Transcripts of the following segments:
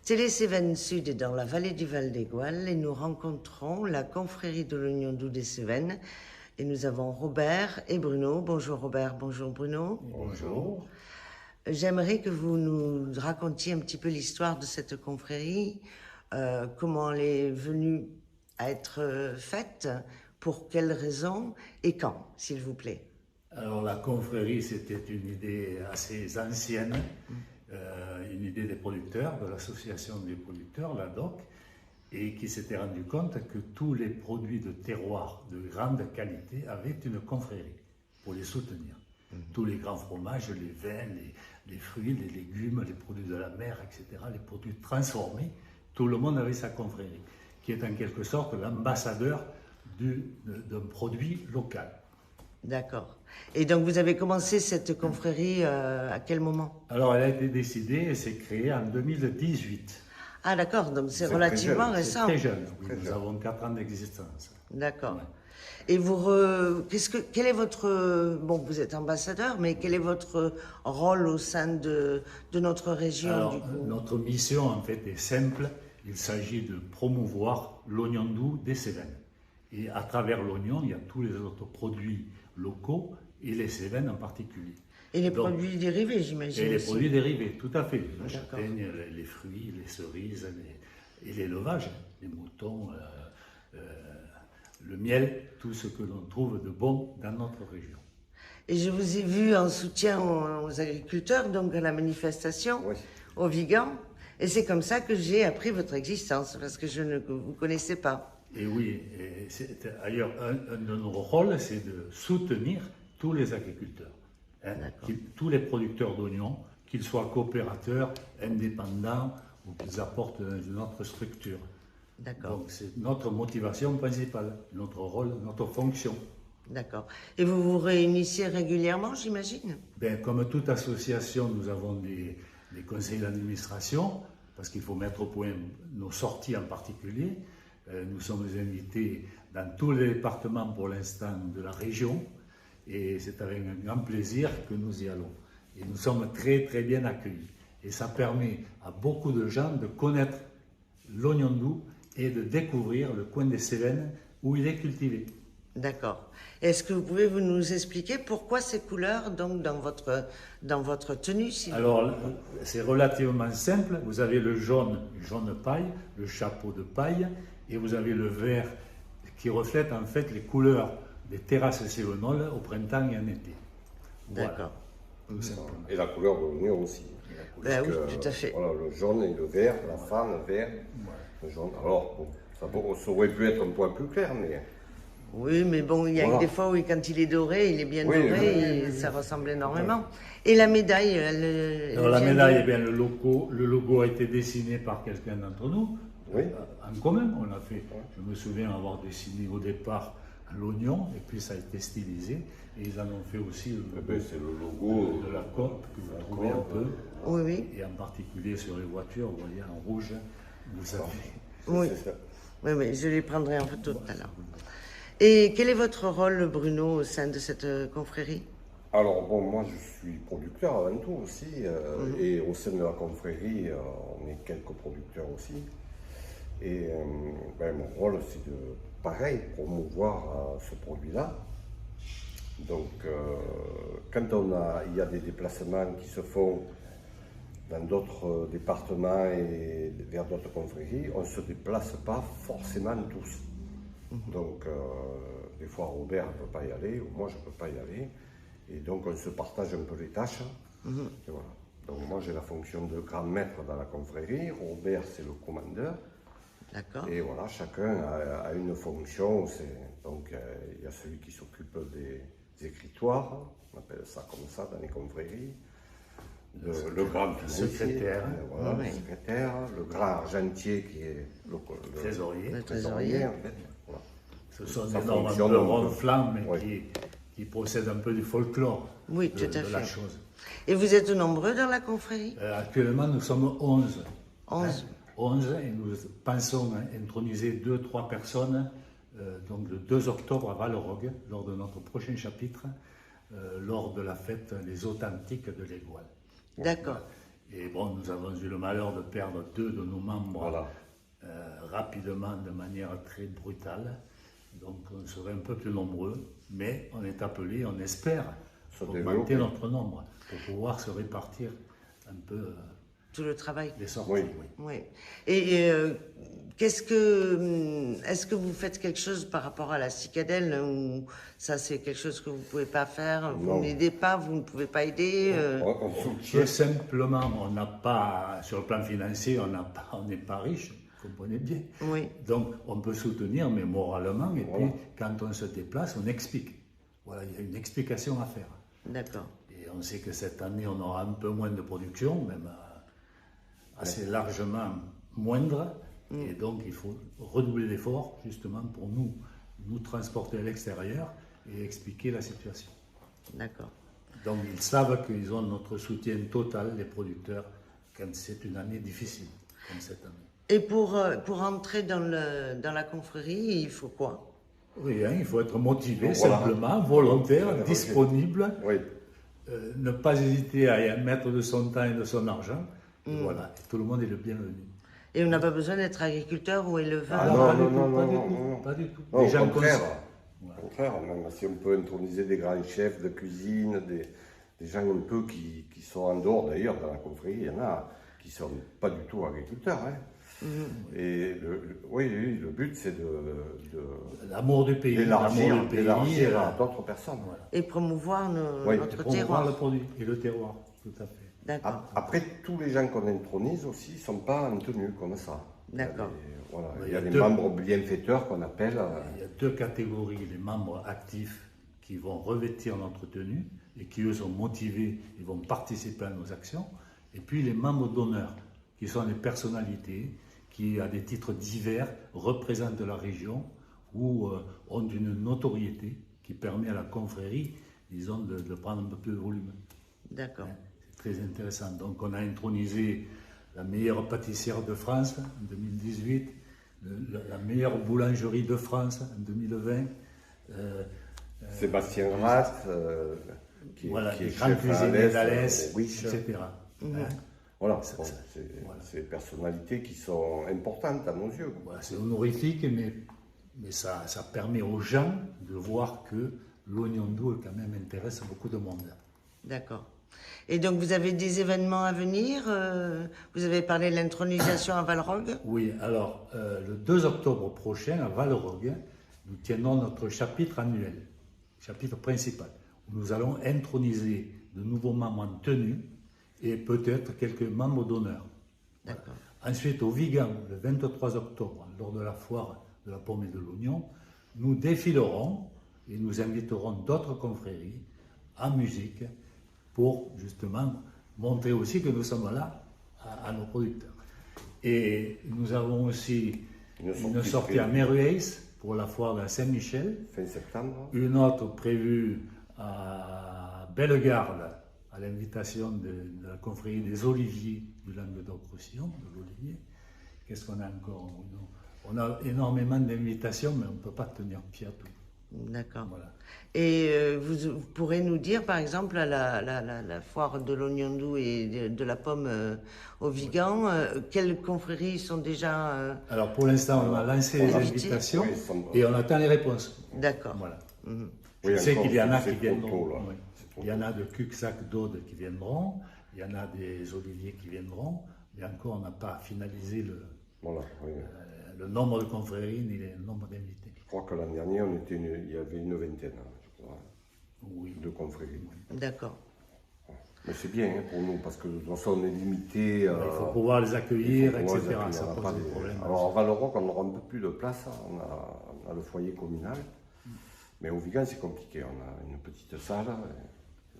Télé Cévennes Sud est dans la vallée du Val d'Égoal et nous rencontrons la confrérie de l'Oignon Doux des Cévennes. Et nous avons Robert et Bruno. Bonjour Robert, bonjour Bruno. Bonjour. J'aimerais que vous nous racontiez un petit peu l'histoire de cette confrérie, comment elle est venue à être faite, pour quelles raisons et quand, s'il vous plaît. Alors la confrérie, c'était une idée assez ancienne, une idée des producteurs, de l'association des producteurs, la DOC, et qui s'était rendu compte que tous les produits de terroir de grande qualité avaient une confrérie pour les soutenir. Tous les grands fromages, les vins, les fruits, les légumes, les produits de la mer, etc., les produits transformés, tout le monde avait sa confrérie, qui est en quelque sorte l'ambassadeur d'un produit local. D'accord. Et donc vous avez commencé cette confrérie à quel moment? Alors elle a été décidée et s'est créée en 2018. Ah d'accord, donc c'est relativement récent. C'est très jeune, oui, nous avons 4 ans d'existence. D'accord. Ouais. Et vous, quel est votre, bon, vous êtes ambassadeur, mais quel est votre rôle au sein de notre région Alors, du coup? notre mission en fait est simple, il s'agit de promouvoir l'oignon doux des Cévennes. Et à travers l'oignon, il y a tous les autres produits locaux et les Cévennes en particulier. Et les Donc, produits dérivés, j'imagine. et les aussi. produits dérivés, tout à fait. La D'accord. châtaigne, les fruits, les cerises et l'élevage, les moutons, le miel, tout ce que l'on trouve de bon dans notre région. Et je vous ai vu en soutien aux agriculteurs, donc à la manifestation, Oui. au Vigan. Et c'est comme ça que j'ai appris votre existence, parce que je ne vous connaissais pas. Et oui, d'ailleurs, un de nos rôles, c'est de soutenir tous les agriculteurs, hein, tous les producteurs d'oignons, qu'ils soient coopérateurs, indépendants ou qu'ils apportent dans une autre structure. D'accord. Donc c'est notre motivation principale, notre rôle, notre fonction. D'accord. Et vous vous réunissez régulièrement, j'imagine? Ben, comme toute association, nous avons des conseils d'administration, parce qu'il faut mettre au point nos sorties en particulier. Nous sommes invités dans tous les départements pour l'instant de la région, et c'est avec un grand plaisir que nous y allons. Et nous sommes très très bien accueillis. Et ça permet à beaucoup de gens de connaître l'oignon doux et de découvrir le coin des Cévennes où il est cultivé. D'accord. Est-ce que vous pouvez nous expliquer pourquoi ces couleurs donc dans votre tenue s'il vous plaît? Alors, c'est relativement simple. Vous avez le jaune paille, le chapeau de paille, et vous avez le vert qui reflète en fait les couleurs des terrasses cévenoles au printemps et en été. Voilà, D'accord. tout simplement. Et la couleur de l'oignon aussi. Ben oui, Parce que, tout à fait. Voilà, le jaune et le vert, la femme, le vert, le jaune. Alors, bon, ça aurait pu être un point plus clair, mais Oui, mais bon, il y a Voilà. des fois où quand il est doré, il est bien Oui, doré et ça ressemble énormément. Et la médaille, elle Alors, la vient médaille, d'où? eh bien, le logo a été dessiné par quelqu'un d'entre nous. Oui. En commun, on l'a fait. Je me souviens avoir dessiné au départ l'oignon, et puis ça a été stylisé. Et ils en ont fait aussi le logo c'est le logo de la COP que vous trouvez un peu. Oui, oui. Et en particulier sur les voitures, vous voyez en rouge, vous avez. Oui. c'est ça. Oui, oui, je les prendrai en photo tout à l'heure. Et quel est votre rôle, Bruno, au sein de cette confrérie? Alors, bon, moi, je suis producteur avant tout aussi. Et au sein de la confrérie, on est quelques producteurs aussi. Et ben, mon rôle, c'est de, pareil, promouvoir ce produit-là. Donc, quand il y a des déplacements qui se font dans d'autres départements et vers d'autres confréries, on ne se déplace pas forcément tous. Donc, des fois, Robert ne peut pas y aller, ou moi, je ne peux pas y aller. Et donc, on se partage un peu les tâches. Et voilà. Donc, moi, j'ai la fonction de grand maître dans la confrérie. Robert, c'est le commandeur. D'accord. Et voilà, chacun a une fonction. Donc, il y a celui qui s'occupe des écritoires, on appelle ça comme ça dans les confréries. Le grand financier, secrétaire. voilà, Oui. le secrétaire, le grand argentier qui est le Trésorier. Le trésorier. en fait. Voilà. Ce sont Ça des normes un fonctionne peu un peu. ronflants, mais Oui. qui procèdent un peu du folklore Oui, de, tout à de la fait. chose. Et vous êtes nombreux dans la confrérie? Actuellement, nous sommes 11. 11. 11, et nous pensons introniser 2-3 personnes donc le 2 octobre à Vallerogue, lors de notre prochain chapitre, lors de la fête Les Authentiques de l'Égoal. D'accord. Et bon, nous avons eu le malheur de perdre 2 de nos membres Voilà. rapidement, de manière très brutale. Donc on serait un peu plus nombreux, mais on est appelé, on espère Se augmenter développer. notre nombre pour pouvoir se répartir un peu Tout le travail. les sorties. Oui. Oui. Oui. Est-ce que vous faites quelque chose par rapport à la cicadelle ou ça c'est quelque chose que vous ne pouvez pas faire, vous Non. n'aidez pas, vous ne pouvez pas aider On soutient. Tout simplement, on n'a pas, sur le plan financier, on n'est pas riche, vous comprenez bien. Oui, Donc on peut soutenir, mais moralement, et Voilà. puis quand on se déplace, on explique. Voilà, il y a une explication à faire. d'accord. Et on sait que cette année, on aura un peu moins de production, même assez largement moindre. Et donc, il faut redoubler d'efforts, justement, pour nous transporter à l'extérieur et expliquer la situation. D'accord. Donc, ils savent qu'ils ont notre soutien total, les producteurs, quand c'est une année difficile, comme cette année. Et pour entrer dans la confrérie, il faut quoi? Rien, il faut être motivé, Voilà. simplement, volontaire, Voilà. disponible. Oui. Ne pas hésiter à y mettre de son temps et de son argent. Et voilà, et tout le monde est le bienvenu. Et on n'a pas besoin d'être agriculteur ou éleveur. Ah non, non, pas du non, tout, non, pas non, du non, tout, non. pas du tout. Non, Les au gens contraire. Voilà. Au contraire, même si on peut introniser des grands chefs de cuisine, des gens un peu qui sont en dehors d'ailleurs dans la confrérie, il y en a qui ne sont pas du tout agriculteurs. Hein. Et oui, le but c'est de L'amour du pays, l'amour du d'élargir à d'autres personnes. voilà. Et promouvoir Oui. notre Et promouvoir terroir. le produit et le terroir, tout à fait. D'accord. Après, tous les gens qu'on intronise aussi ne sont pas en tenue comme ça. D'accord. Voilà. Oui, Il y a il y a des deux. membres bienfaiteurs qu'on appelle. Il y a 2 catégories, les membres actifs qui vont revêtir notre tenue et qui eux sont motivés, ils vont participer à nos actions, et puis les membres d'honneur, qui sont des personnalités qui, à des titres divers, représentent la région ou ont une notoriété qui permet à la confrérie, disons, de prendre un peu plus de volume. D'accord. C'est très intéressant. Donc on a intronisé la meilleure pâtissière de France en 2018, la meilleure boulangerie de France en 2020. Sébastien Rat, qui Voilà, est les grands chef à cuisiniers Alès, d'Alès, Wish. etc. Hein. Voilà, Ça- bon, ça- voilà. c'est des personnalités qui sont importantes à nos yeux. Voilà, c'est honorifique, mais ça permet aux gens de voir que l'oignon doux quand même intéresse beaucoup de monde. D'accord. Et donc vous avez des événements à venir vous avez parlé de l'intronisation à Valrogue. Oui, alors le 2 octobre prochain à Valrogue, nous tiendrons notre chapitre annuel, chapitre principal, où nous allons introniser de nouveaux membres en tenue et peut-être quelques membres d'honneur. D'accord. Ensuite, au Vigan, le 23 octobre, lors de la foire de la pomme et de l'oignon, nous défilerons et nous inviterons d'autres confréries en musique pour justement montrer aussi que nous sommes là à nos producteurs. Et nous avons aussi une sortie à Mérueis pour la foire de Saint-Michel, Fin septembre. une autre prévue à Bellegarde à l'invitation de la confrérie des Oliviers du Languedoc-Roussillon, de l'Olivier. Qu'est-ce qu'on a encore? On a énormément d'invitations, mais on ne peut pas tenir pied à tout. D'accord. Voilà. Et vous pourrez nous dire, par exemple, à la foire de l'oignon doux et de la pomme au Vigan, quelles confréries sont déjà... Alors pour l'instant, on a lancé les invité. invitations Oui, et on attend les réponses. D'accord. Voilà. Mhm. Je Oui, sais encore, qu'il y en a c'est qui trop viendront. tôt, là. Oui. C'est trop Il y en a de Cuxac d'Aude qui viendront, il y en a des Oliviers qui viendront, mais encore on n'a pas finalisé Voilà, oui. le nombre de confréries ni le nombre d'invités. Je crois que l'an dernier, il y avait une vingtaine, hein, je crois, Oui. de confréries. D'accord. Mais c'est bien hein, pour nous, parce que de toute façon, on est limité. Il faut pouvoir les accueillir, il faut pouvoir etc. les accueillir, Ça on n'a pose pas des des- problèmes. Alors, à Valoroc, on aura un peu plus de place, hein, on a le foyer communal. Mais au Vigan, c'est compliqué, on a une petite salle.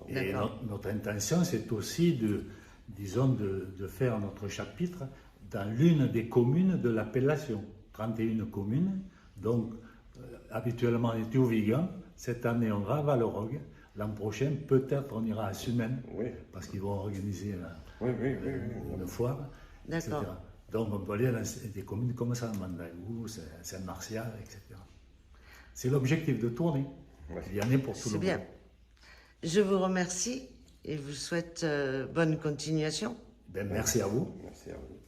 Et D'accord. notre intention, c'est aussi de faire notre chapitre dans l'une des communes de l'appellation. 31 communes. Donc, habituellement, on était au Vigan. Cette année, on va à Valorogue. L'an prochain, peut-être, on ira à Sumène, Oui, parce qu'ils vont organiser oui. une foire, etc. D'accord. Donc, on peut aller dans des communes comme ça, Mandaïou, Saint-Martial, etc. C'est l'objectif de tourner. Ouais. Il y en a pour tout le C'est monde. bien. Je vous remercie et vous souhaite bonne continuation. Ben, merci à vous. Merci à vous.